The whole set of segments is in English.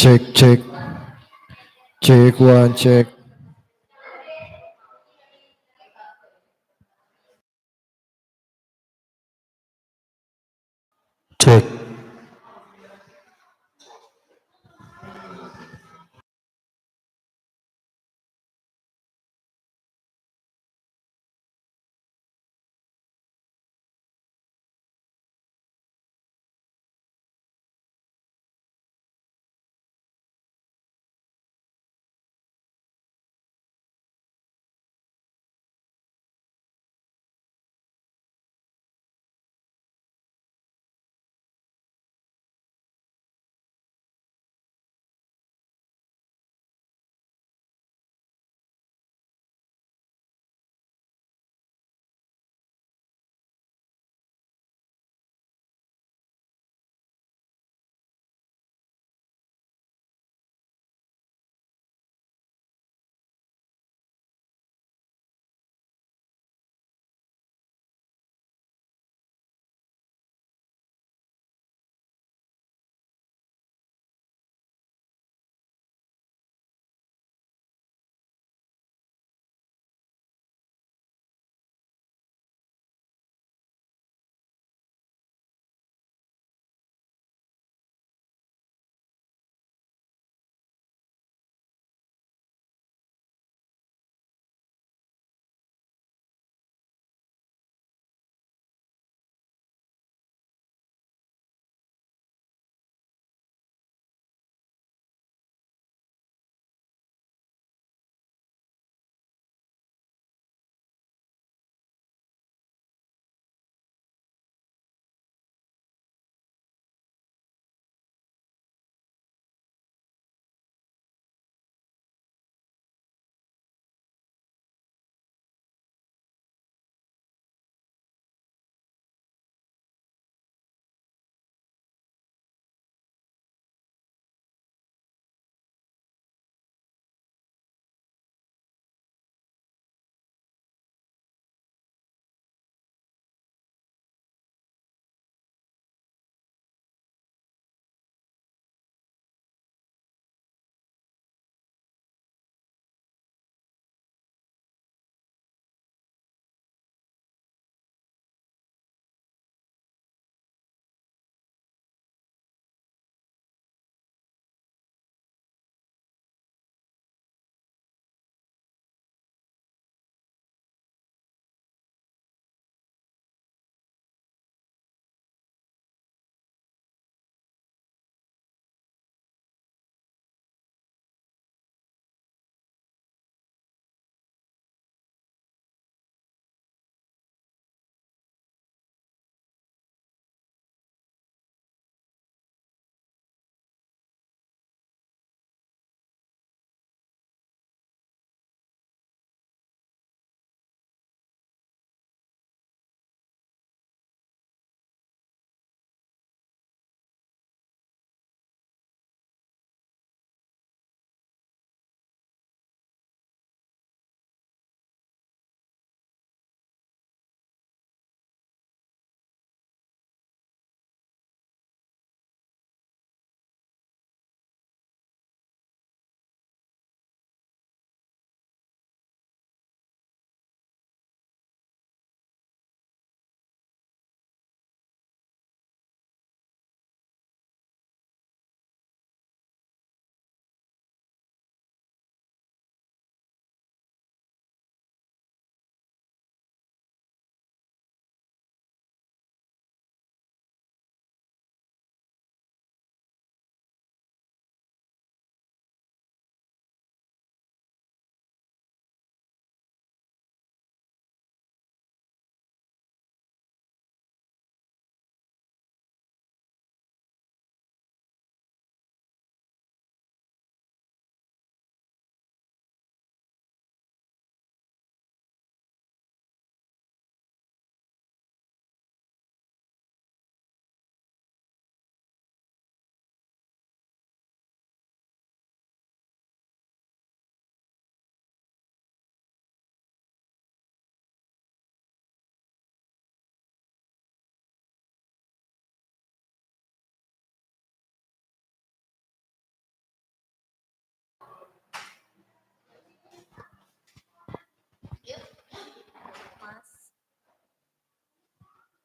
Check, check, check one, check. Check.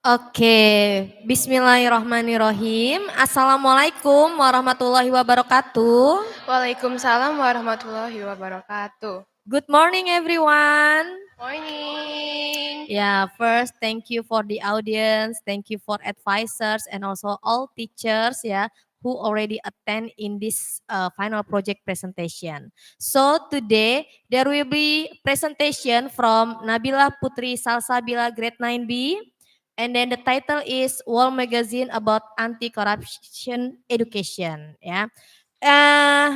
Oke, Bismillahirrahmanirrahim. Assalamualaikum warahmatullahi wabarakatuh. Waalaikumsalam warahmatullahi wabarakatuh. Good morning, everyone. Morning. Yeah, first, thank you for the audience. Thank you for advisors and also all teachers, yeah, who already attend in this final project presentation. So today there will be presentation from Nabila Putri Salsabila Grade 9B. And then the title is World Magazine about Anti-Corruption Education. Yeah.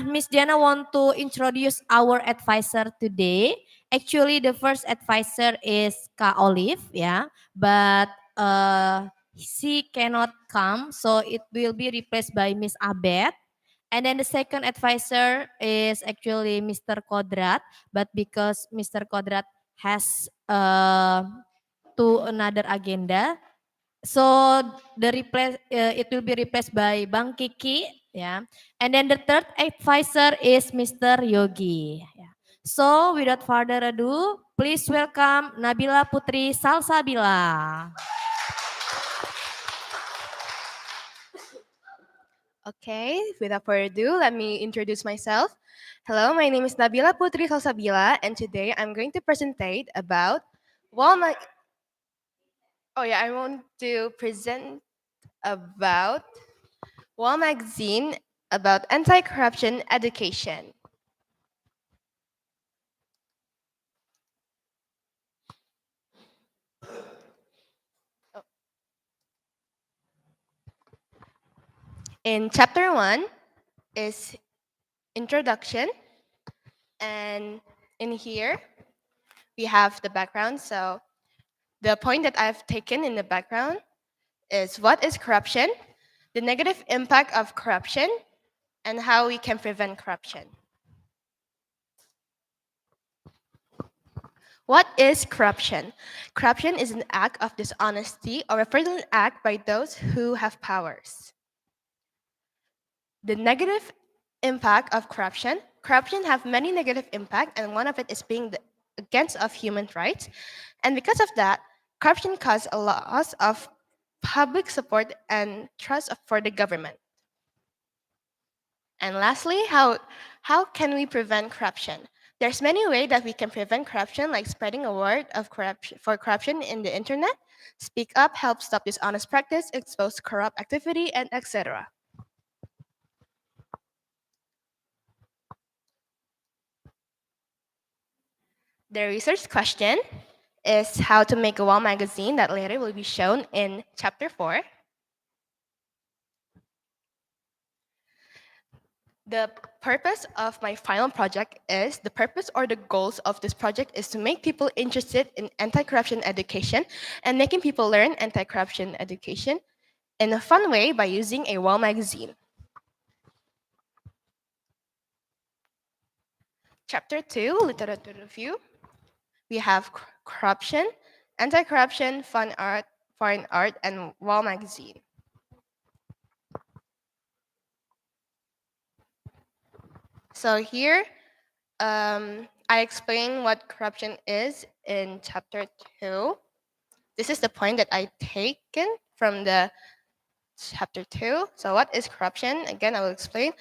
Miss Diana want to introduce our advisor today. Actually, the first advisor is Kak Olive, yeah, but she cannot come, so it will be replaced by Miss Abed. And then the second advisor is actually Mr. Kodrat, but because Mr. Kodrat has to another agenda, so it will be replaced by Bang Kiki, yeah. And then the third advisor is Mr. Yogi. Yeah. So without further ado, please welcome Nabila Putri Salsabila. Okay, without further ado, let me introduce myself. Hello, my name is Nabila Putri Salsabila, and today I'm going to presentate about Walmart. Oh yeah, I want to present about Wall Magazine about anti-corruption education. Oh. In chapter 1 is introduction, and in here we have the background. So the point that I've taken in the background is what is corruption, the negative impact of corruption, and how we can prevent corruption. What is corruption? Corruption is an act of dishonesty or a fraudulent act by those who have powers. The negative impact of corruption. Corruption have many negative impact, and one of it is being against of human rights. And because of that, corruption causes a loss of public support and trust for the government. And lastly, how can we prevent corruption? There's many ways that we can prevent corruption, like spreading a word of corruption in the internet, speak up, help stop dishonest practice, expose corrupt activity, and etc. The research question is how to make a wall magazine that later will be shown in chapter 4. The purpose of my final project is the purpose or the goals of this project is to make people interested in anti-corruption education and making people learn anti-corruption education in a fun way by using a wall magazine. Chapter 2, literature review. We have corruption, anti-corruption, fun art, foreign art, and wall magazine. So here, I explain what corruption is in chapter 2. This is the point that I taken from the chapter 2. So what is corruption? Again, I will explain.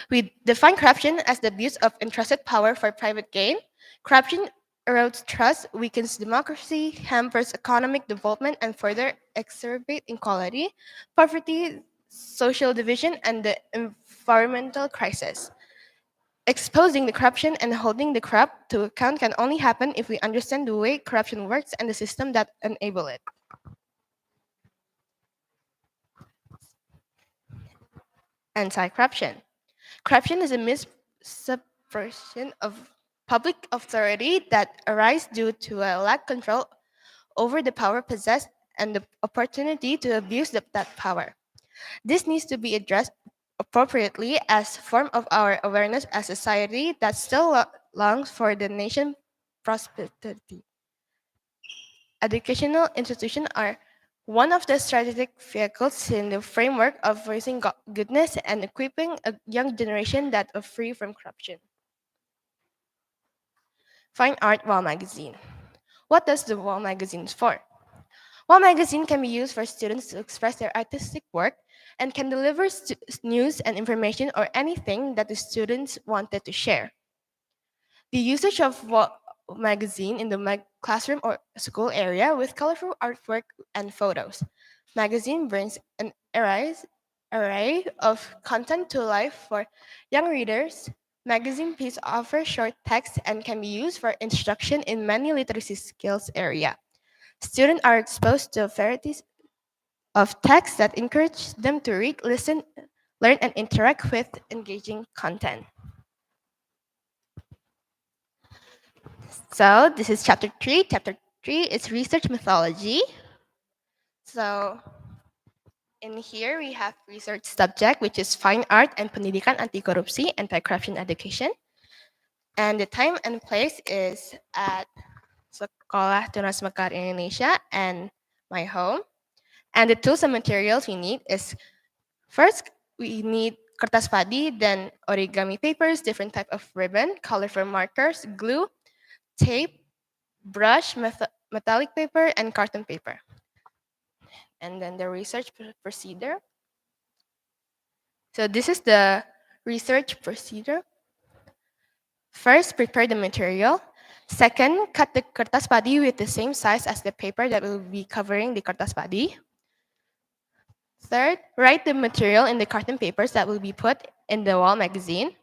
We define corruption as the abuse of entrusted power for private gain. Corruption erodes trust, weakens democracy, hampers economic development, and further exacerbate inequality, poverty, social division, and the environmental crisis. Exposing the corruption and holding the corrupt to account can only happen if we understand the way corruption works and the system that enable it. Anti-corruption. Corruption is a misappropriation of public authority that arises due to a lack control over the power possessed and the opportunity to abuse that power. This needs to be addressed appropriately as form of our awareness as a society that still longs for the nation prosperity. Educational institutions are one of the strategic vehicles in the framework of raising goodness and equipping a young generation that are free from corruption. Fine Art Wall Magazine. What does the Wall Magazine for? While magazine can be used for students to express their artistic work and can deliver news and information or anything that the students wanted to share. The usage of magazine in the classroom or school area with colorful artwork and photos. Magazine brings an array of content to life for young readers. Magazine piece offer short text and can be used for instruction in many literacy skills area. Students are exposed to varieties of texts that encourage them to read, listen, learn, and interact with engaging content. So this is chapter 3. Chapter 3 is research methodology. So in here we have research subject, which is fine art and pendidikan anti korupsi, anti-corruption education. And the time and place is at Sekolah Tunas Mekar Indonesia and my home. And the tools and materials we need is first we need kertas padi, then origami papers, different type of ribbon, colorful markers, glue, tape, brush, metallic paper, and carton paper. And then the research procedure. So this is the research procedure. First, prepare the material. Second, cut the kertas padi with the same size as the paper that will be covering the kertas padi. Third, write the material in the carton papers that will be put in the wall magazine.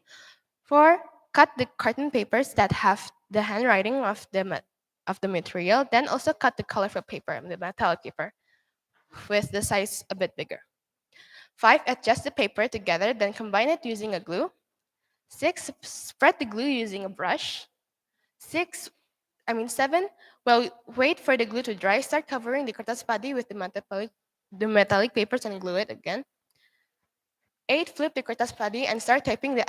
4, cut the carton papers that have the handwriting of the material. Then also cut the colorful paper, the metallic paper, with the size a bit bigger. 5, adjust the paper together, then combine it using a glue. 6, spread the glue using a brush. 7, well, wait for the glue to dry. Start covering the kertas padi with the metallic papers and glue it again. 8, flip the kertas padi and start typing the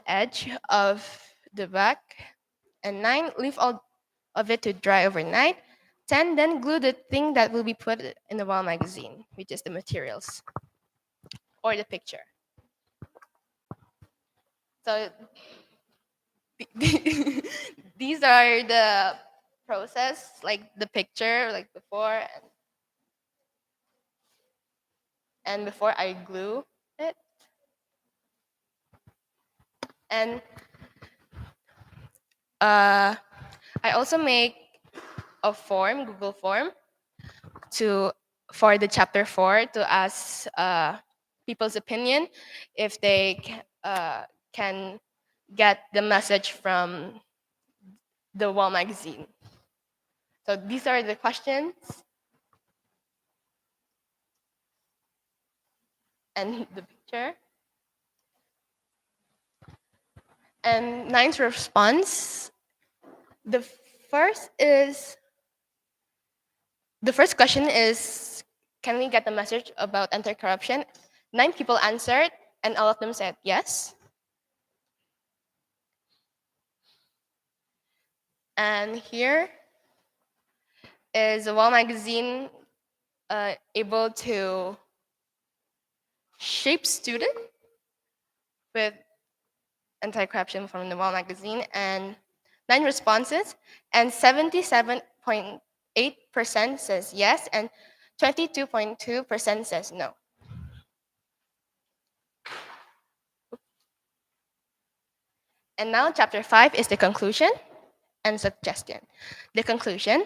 edge of the back. And 9, leave all of it to dry overnight. 10, then glue the thing that will be put in the wall magazine, which is the materials or the picture. So these are the process, like the picture, like before and before I glue it. And I also make a form, Google form, for the chapter 4 to ask people's opinion if they can get the message from the wall magazine. So these are the questions and the picture. And nine's response. The first question is, can we get the message about anti-corruption? 9 people answered, and all of them said yes. And here is the Wall magazine able to shape student with anti-corruption from the Wall magazine, and 9 responses, and 77.8% says yes, and 22.2% says no. And now chapter 5 is the conclusion and suggestion. The conclusion: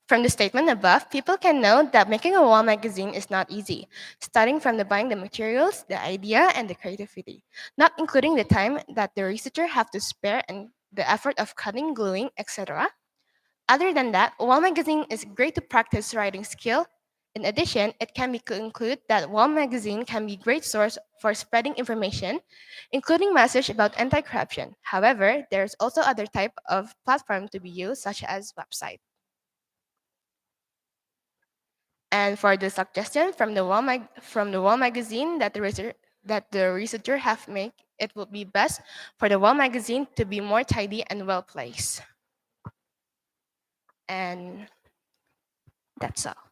from the statement above, people can know that making a wall magazine is not easy, starting from the buying the materials, the idea, and the creativity, not including the time that the researcher have to spare and the effort of cutting, gluing, etc. Other than that, wall magazine is great to practice writing skill. In addition, it can be concluded that wall magazine can be great source for spreading information, including message about anti-corruption. However, there's also other type of platform to be used, such as website. And for the suggestion from the wall magazine that the researcher have made, it would be best for the wall magazine to be more tidy and well placed. And that's all.